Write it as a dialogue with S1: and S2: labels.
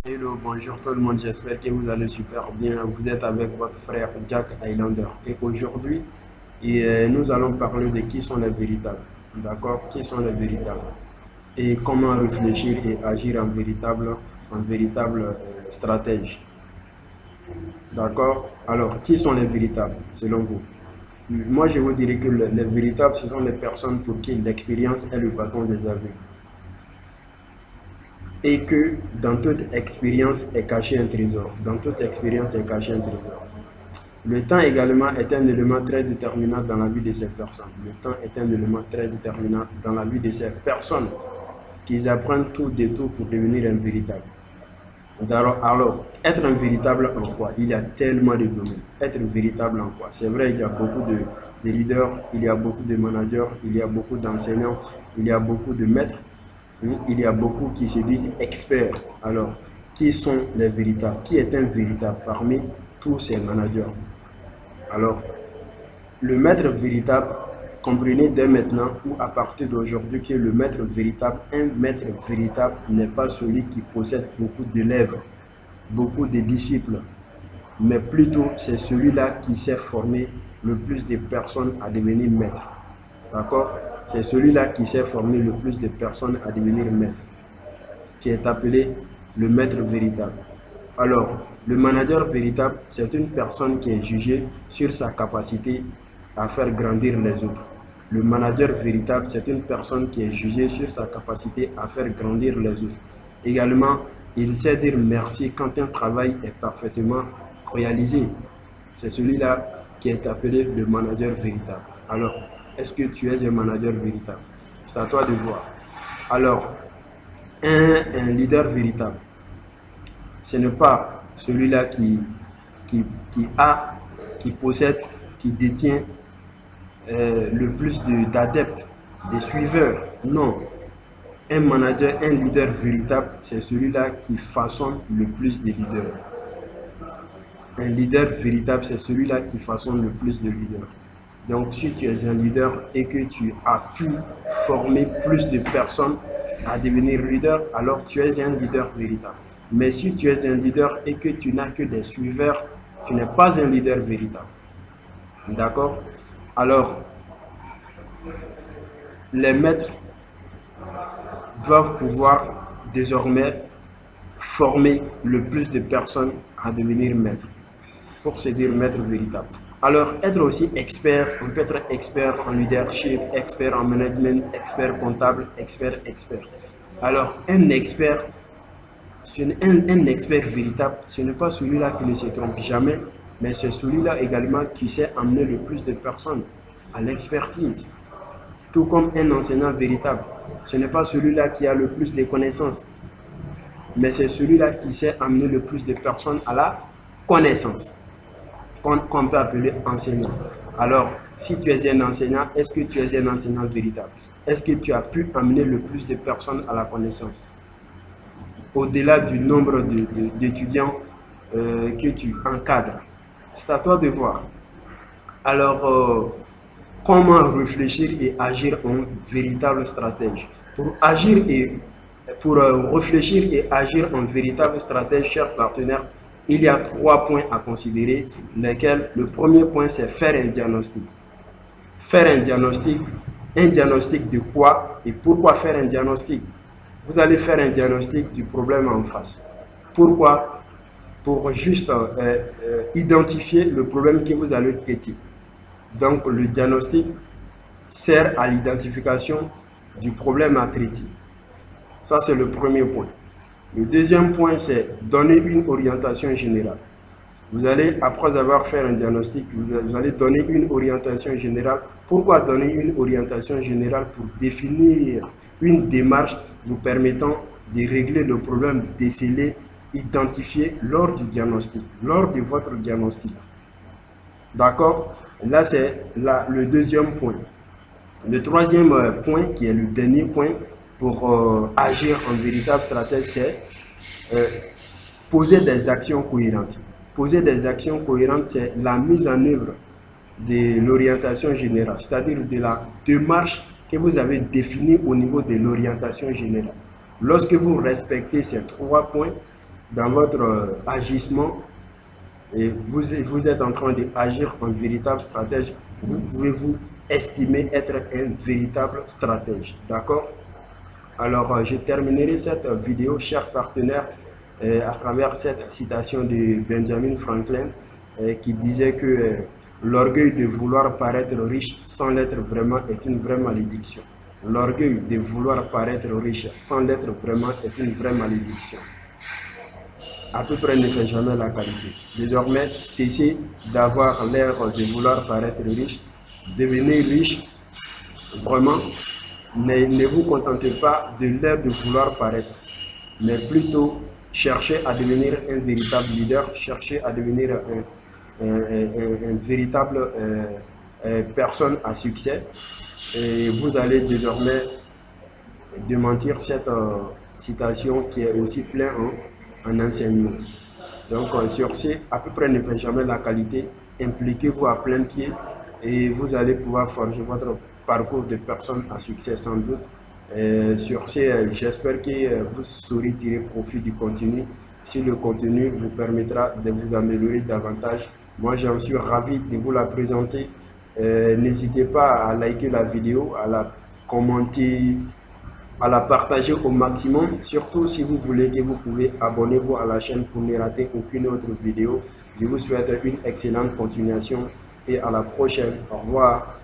S1: Hello, bonjour tout le monde, j'espère que vous allez super bien. Vous êtes avec votre frère Jack Highlander. Et aujourd'hui, nous allons parler de qui sont les véritables. D'accord? Qui sont les véritables? Et comment réfléchir et agir en véritable stratège. D'accord? Alors, qui sont les véritables selon vous? Moi, je vous dirais que les véritables, ce sont les personnes pour qui l'expérience est le bâton des aveugles. Et que dans toute expérience est caché un trésor. Dans toute expérience est caché un trésor. Le temps également est un élément très déterminant dans la vie de ces personnes. Le temps est un élément très déterminant dans la vie de ces personnes qui apprennent tout de tout pour devenir un véritable. Alors, être un véritable en quoi? Il y a tellement de domaines. Être véritable en quoi? C'est vrai, il y a beaucoup de leaders, il y a beaucoup de managers, il y a beaucoup d'enseignants, il y a beaucoup de maîtres, il y a beaucoup qui se disent experts. Alors, qui sont les véritables? Qui est un véritable parmi tous ces managers? Alors, le maître véritable, comprenez dès maintenant ou à partir d'aujourd'hui que le maître véritable, un maître véritable n'est pas celui qui possède beaucoup d'élèves, beaucoup de disciples, mais plutôt c'est celui-là qui sait former le plus de personnes à devenir maître. D'accord? C'est celui-là qui sait former le plus de personnes à devenir maître, qui est appelé le maître véritable. Alors, le manager véritable, c'est une personne qui est jugée sur sa capacité à faire grandir les autres. Le manager véritable, c'est une personne qui est jugée sur sa capacité à faire grandir les autres. Également, il sait dire merci quand un travail est parfaitement réalisé. C'est celui-là qui est appelé le manager véritable. Alors, est-ce que tu es un manager véritable? C'est à toi de voir. Alors, un leader véritable, ce n'est pas celui-là qui a, qui possède, qui détient le plus d'adeptes, de suiveurs. Non. Un manager, un leader véritable, c'est celui-là qui façonne le plus de leaders. Un leader véritable, c'est celui-là qui façonne le plus de leaders. Donc, si tu es un leader et que tu as pu former plus de personnes à devenir leader, alors tu es un leader véritable. Mais si tu es un leader et que tu n'as que des suiveurs, tu n'es pas un leader véritable. D'accord? Alors, les maîtres doivent pouvoir désormais former le plus de personnes à devenir maîtres, pour se dire maître véritable. Alors, être aussi expert, on peut être expert en leadership, expert en management, expert comptable, expert. Alors, un expert, un expert véritable, ce n'est pas celui-là qui ne se trompe jamais, mais c'est celui-là également qui sait amener le plus de personnes à l'expertise. Tout comme un enseignant véritable, ce n'est pas celui-là qui a le plus de connaissances, mais c'est celui-là qui sait amener le plus de personnes à la connaissance, qu'on peut appeler enseignant. Alors, si tu es un enseignant, est-ce que tu es un enseignant véritable? Est-ce que tu as pu amener le plus de personnes à la connaissance? Au-delà du nombre d'étudiants que tu encadres. C'est à toi de voir. Alors, comment réfléchir et agir en véritable stratège? Pour réfléchir et agir en véritable stratège, chers partenaires, il y a 3 points à considérer, lesquels le premier point c'est faire un diagnostic. Faire un diagnostic de quoi et pourquoi faire un diagnostic? Vous allez faire un diagnostic du problème en face. Pourquoi? Pour juste identifier le problème que vous allez traiter. Donc le diagnostic sert à l'identification du problème à traiter. Ça, c'est le premier point. Le deuxième point, c'est donner une orientation générale. Vous allez, après avoir fait un diagnostic, vous allez donner une orientation générale. Pourquoi donner une orientation générale? Pour définir une démarche vous permettant de régler le problème décelé, identifié lors du diagnostic, lors de votre diagnostic. D'accord? Là, c'est le deuxième point. Le troisième point, qui est le dernier point pour agir en véritable stratège, c'est poser des actions cohérentes. Poser des actions cohérentes, c'est la mise en œuvre de l'orientation générale, c'est-à-dire de la démarche que vous avez définie au niveau de l'orientation générale. Lorsque vous respectez ces 3 points, dans votre agissement, et vous êtes en train d'agir en véritable stratège, vous pouvez vous estimer être un véritable stratège. D'accord? Alors, je terminerai cette vidéo, chers partenaires, à travers cette citation de Benjamin Franklin qui disait que l'orgueil de vouloir paraître riche sans l'être vraiment est une vraie malédiction. L'orgueil de vouloir paraître riche sans l'être vraiment est une vraie malédiction. À peu près ne fait jamais la qualité. Désormais, cessez d'avoir l'air de vouloir paraître riche. Devenez riche, vraiment. Ne vous contentez pas de l'air de vouloir paraître, mais plutôt cherchez à devenir un véritable leader, cherchez à devenir un véritable personne à succès. Et vous allez désormais démentir cette citation qui est aussi pleine en enseignement. Donc sur ce, à peu près ne fait jamais la qualité. Impliquez-vous à plein pied et vous allez pouvoir forger votre parcours de personne à succès sans doute. Sur ce, j'espère que vous saurez tirer profit du contenu. Si le contenu vous permettra de vous améliorer davantage, moi j'en suis ravi de vous la présenter. N'hésitez pas à liker la vidéo, à la commenter, à la partager au maximum. Surtout si vous voulez, que vous pouvez abonnez-vous à la chaîne pour ne rater aucune autre vidéo. Je vous souhaite une excellente continuation et à la prochaine. Au revoir.